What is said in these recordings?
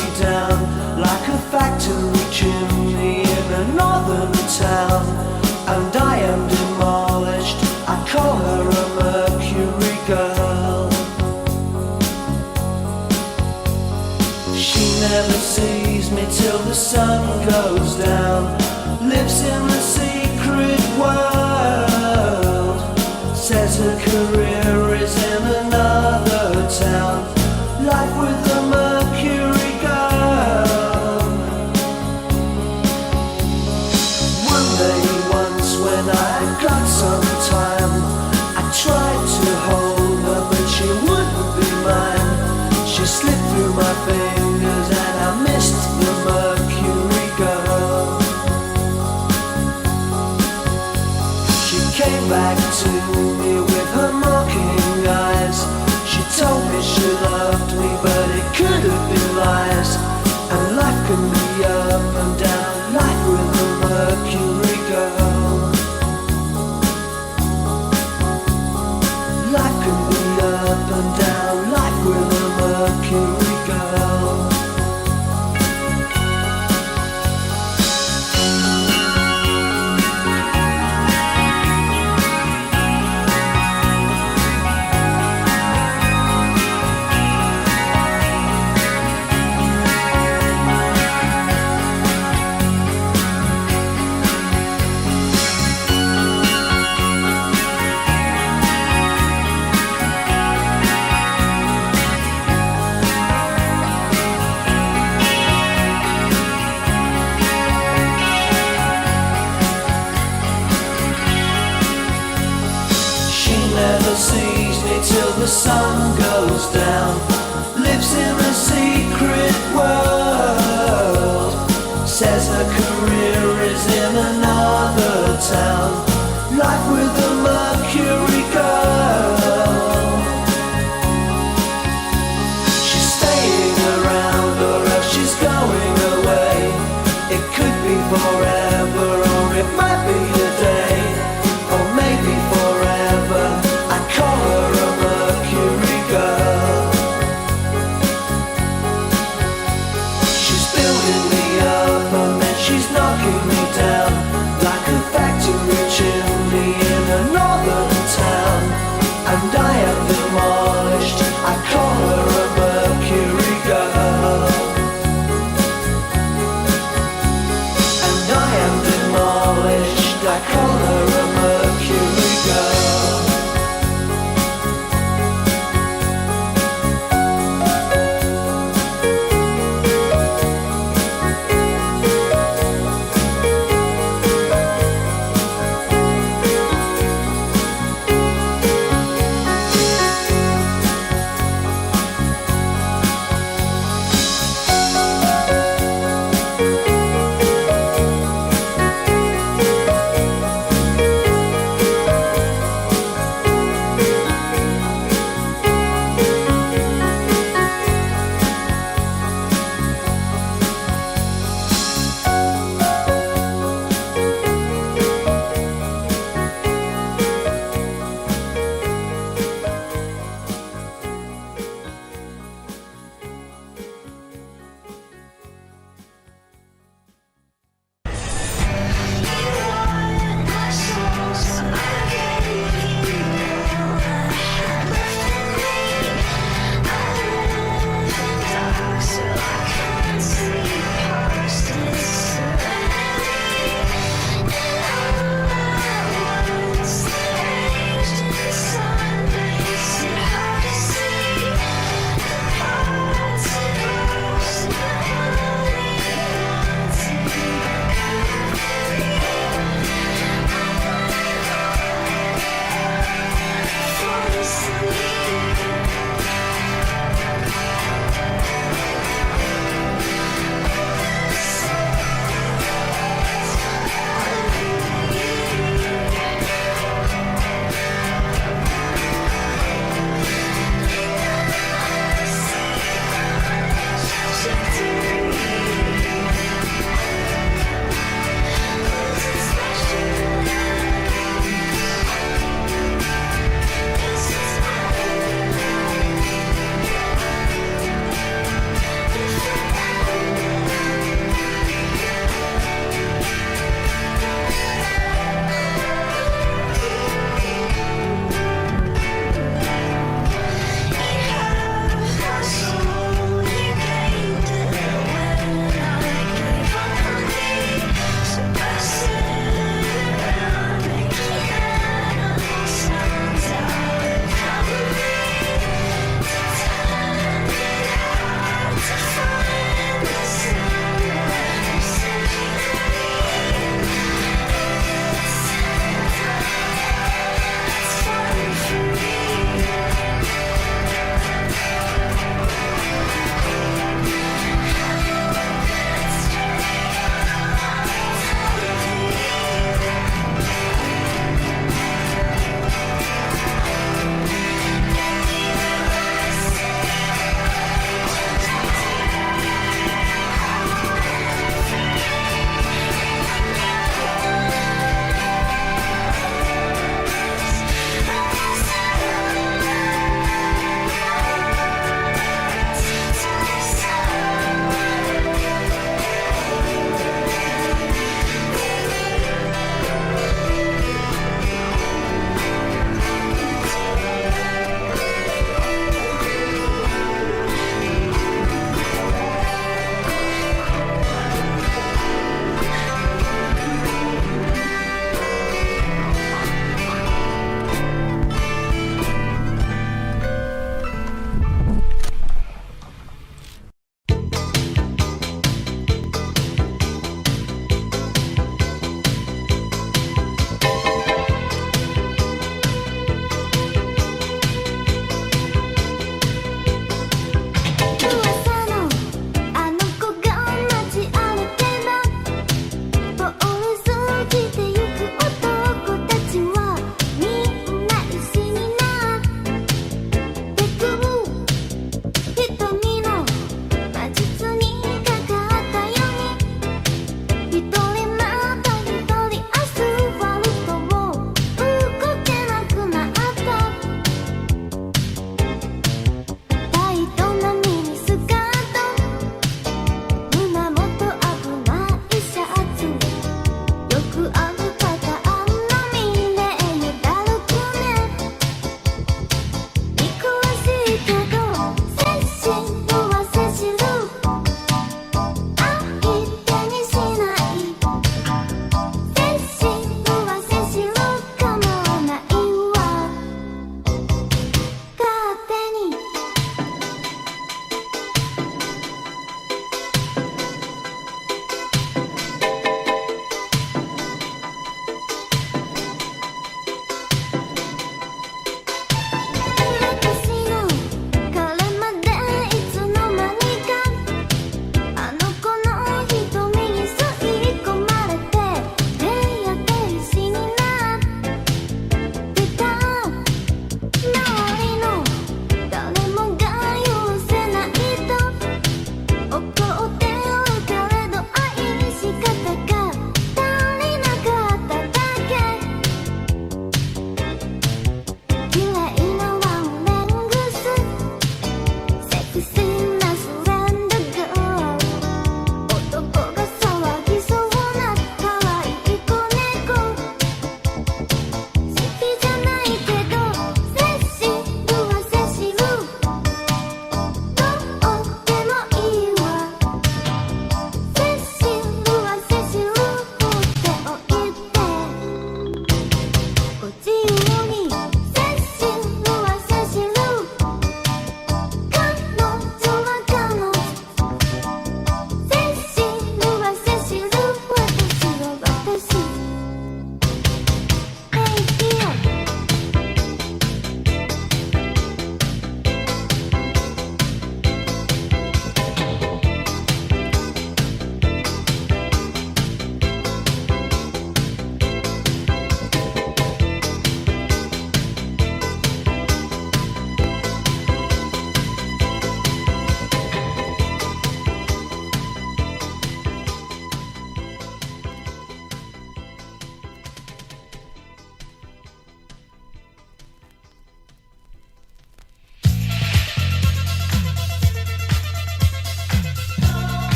me down like a factory chimney in a northern town. And I am demolished, I call her a Mercury Girl. She never sees me till the sun goes down, lives in a secret world, says her career is in another town. Life with a Mercury Girl. One day once when I got some time, I tried to hold her but she wouldn't be mine. She slipped through my fingers and I missed the Mercury Girl. She came back to me with her mocking eyes. She told me she loved me but it could have been lies. And life can be up and down like with a Mercury Girl. Life can be up and down like with a Mercury Girl. Sees me till the sun goes down, lives in a secret world, says her career is in another town. Life with a Mercury Girl. She's staying around or else she's going away. It could be forever or it might be a day, or maybe forever. Call her a Mercury Girl. She's building me up and then she's knocking me down like a factory chimney in a northern town. And I am demolished, I call her a Mercury Girl. And I am demolished, I call her a Mercury Girl.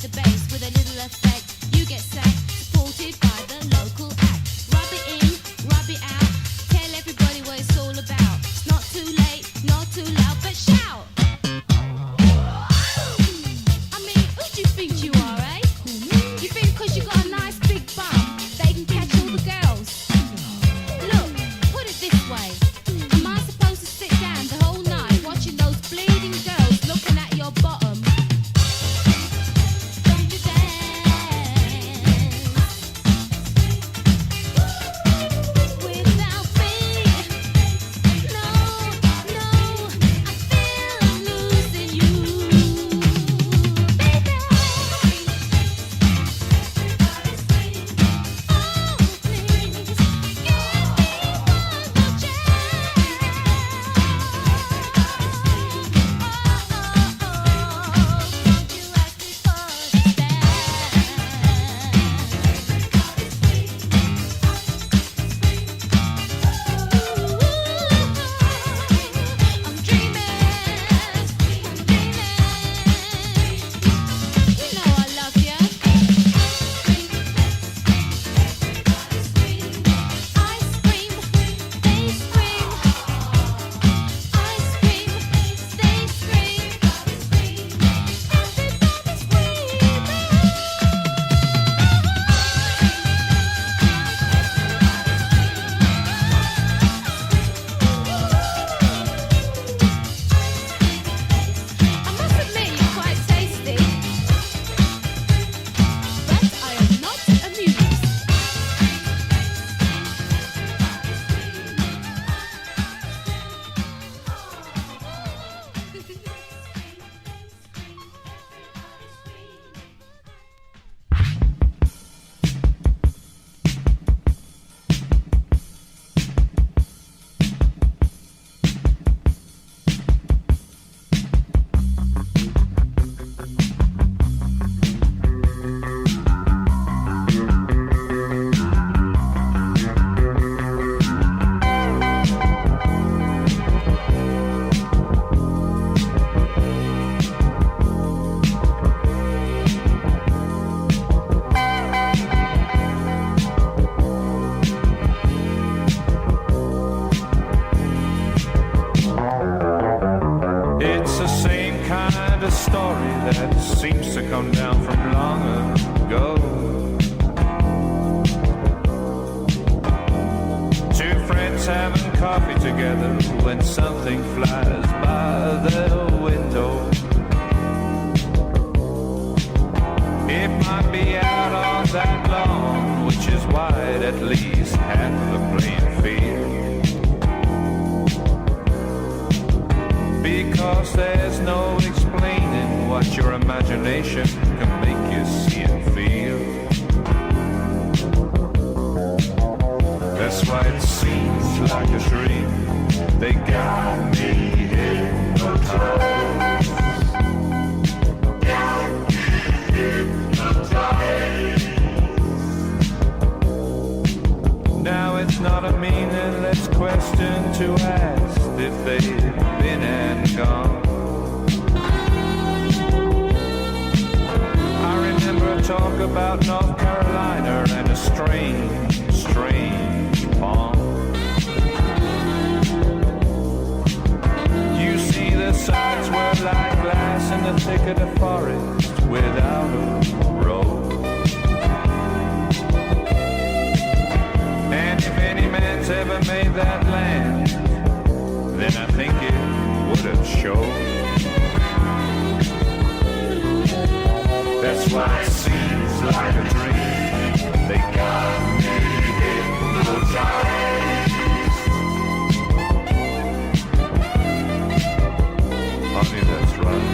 the bass with a little effect. You get sacked, supported by the local act. Rub it in, rub it out. Tell everybody what it's all about. It's not too late, not too loud, but shout. I mean, who do you think you are, eh? You think 'cause you got a nice big bum, they can catch all the girls? Look, put it this way. Am I supposed to sit down the whole night watching those bleeding girls looking at your bottom? Don't you dance without me. No, no, I feel I'm losing you, baby. It's the same kind of story that seems to come down from long ago. Two friends having coffee together when something flies by their window. It might be out on that lawn, which is wide at least half the playing field. Because there's no explaining what your imagination can make you see and feel. That's why it seems like a dream. They got me hypnotized. Now it's not a meaningless question to ask if they've been and gone. I remember a talk about North Carolina and a strange, strange pond. You see the sides were like glass in the thick of the forest without a road. And if any man's ever made that land, then I think it would have showed. That's why it seems like a dream. They got me hypnotized. Honey, that's right.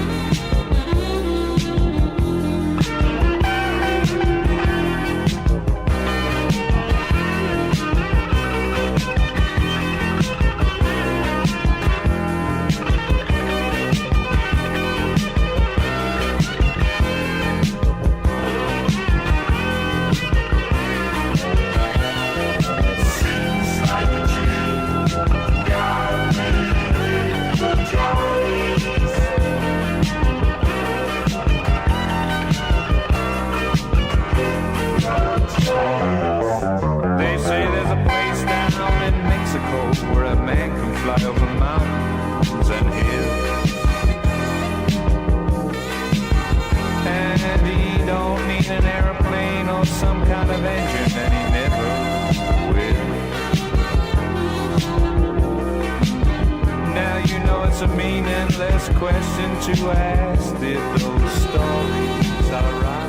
less question to ask. Did those stories are right?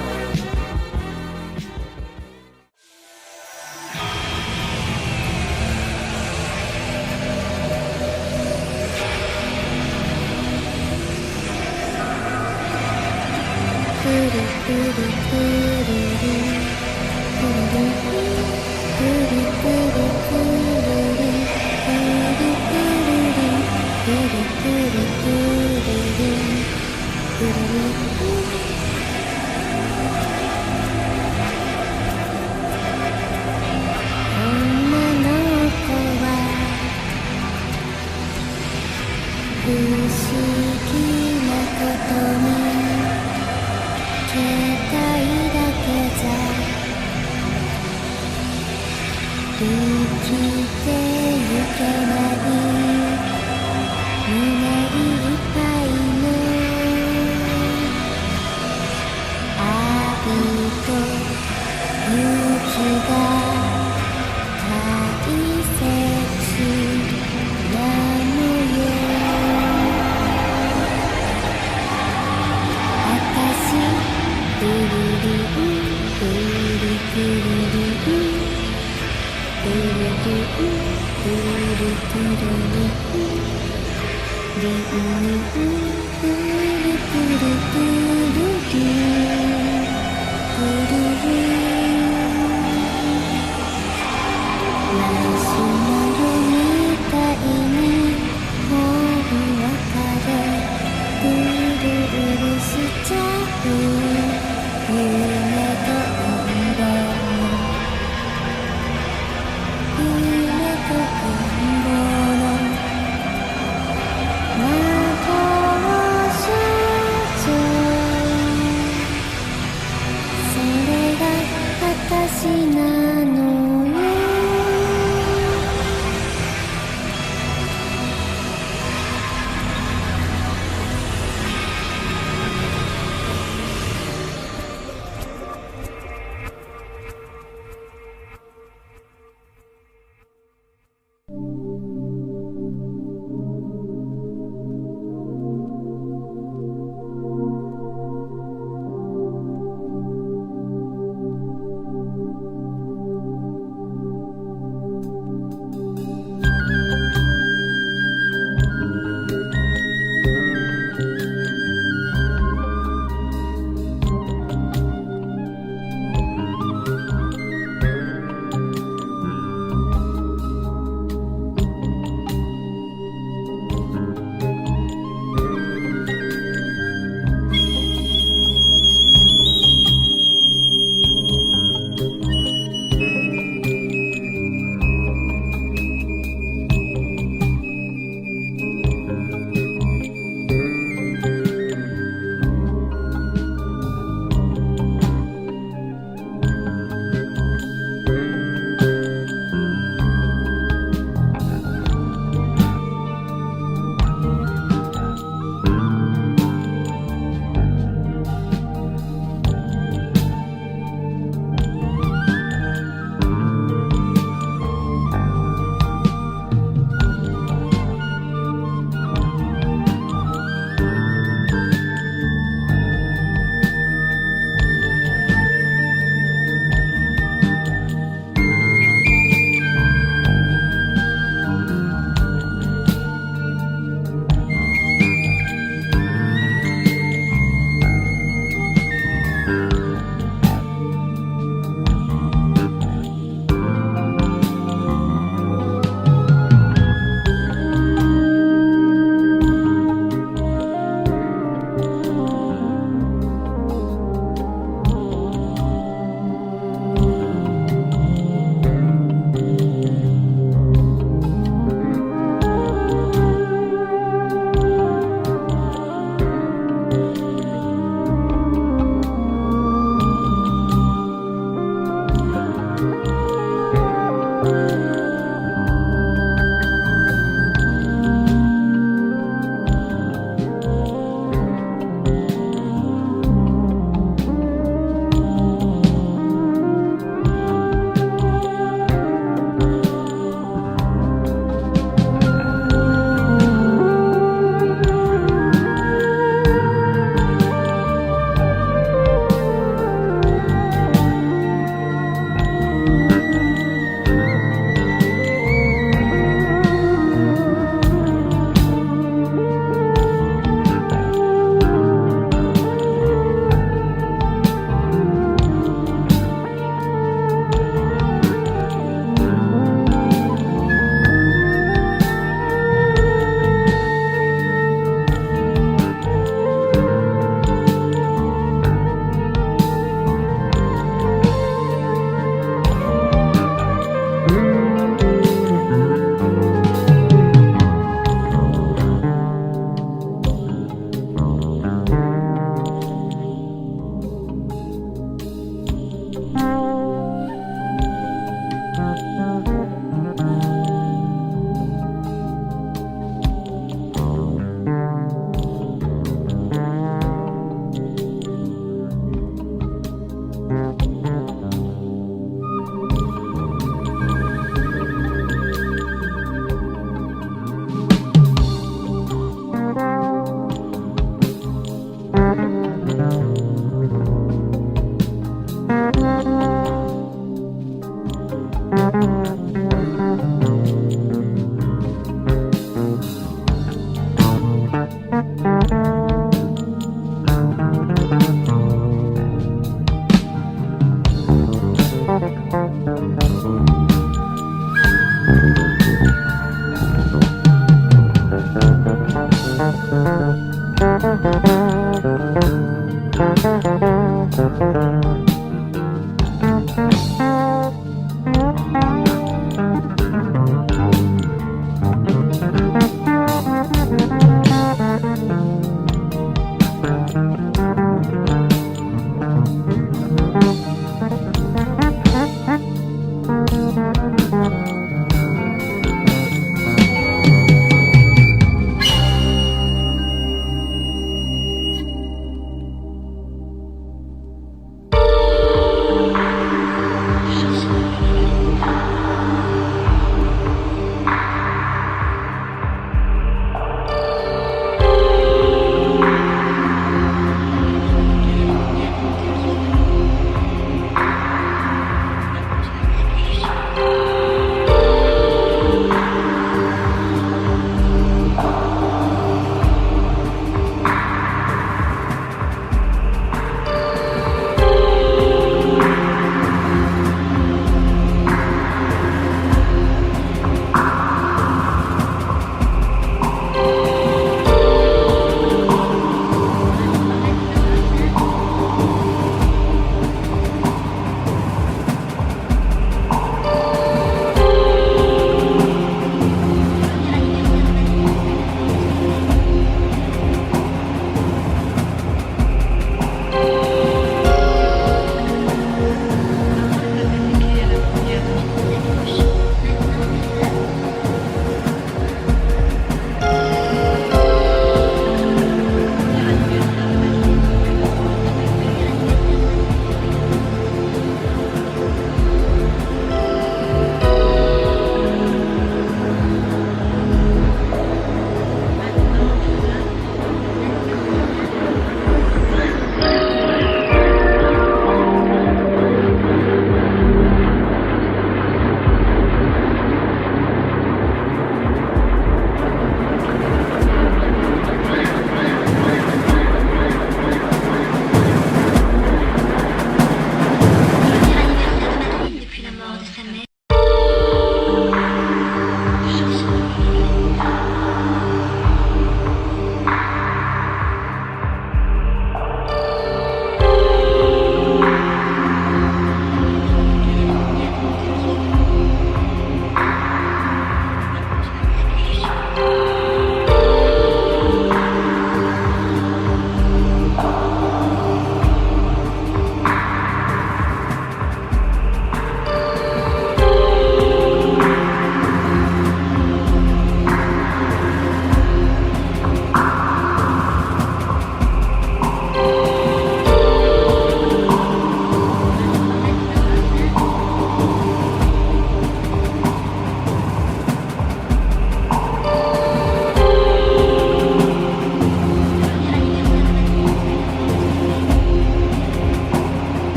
You